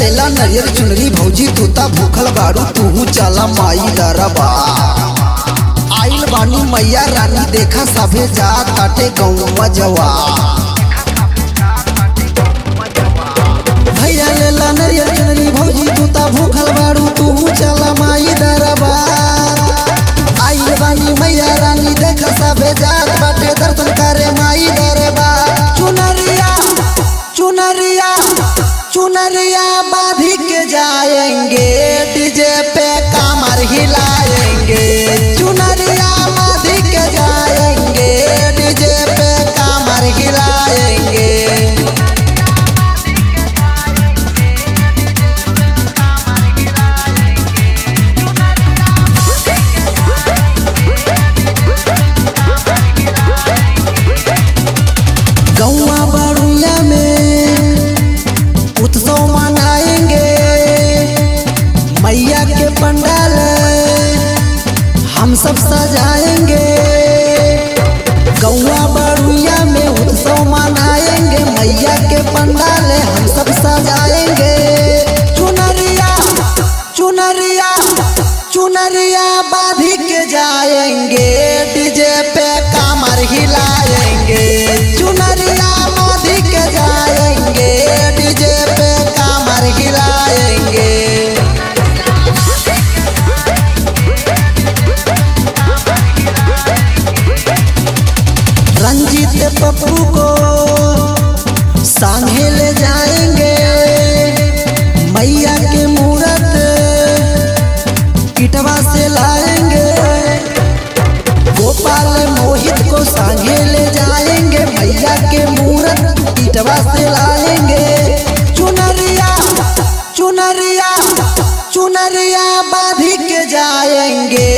लेला नरियर चुनरी भौजी तोता भूखल बारू तू चला माई दरबा। आइल बानी मैया रानी देखा सभे जा ताटे गौवा जवा। भैया लेला नरियर चुनरी भौजी तोता भूखल बारू तू चला माई दरबा। आइल बानी मैया रानी देखा सभे जात बाटे दर्शन करे माई दरबा। चुनरिया चुनरिया चुनरिया बांधी के जाएंगे डीजे पे कमर हिलाएंगे। चुनरिया बांधी के जाएंगे डीजे पे कमर हिलाएंगे। गौवा बड़ुया में उत्सव मनाएंगे मैया के पंडाल हम सब सजाएंगे। गौवा बड़ुया में उत्सव मनाएंगे मैया के पंडाल हम सब सजाएंगे। चुनरिया चुनरिया चुनरिया बांधी के जाएंगे डीजे पे कमर हिलाएंगे। चुनरिया बांधी के जाएंगे डीजे पे कमर हिलाएंगे। रंजीत पप्पू को सांगे ले जाएंगे मैया के मूरत इटवा से लाएंगे। गोपाल मोहित को सांगे ले जाएंगे मैया के मूरत इटवा से लाएंगे। चुनरिया चुनरिया चुनरिया बांधी के जाएंगे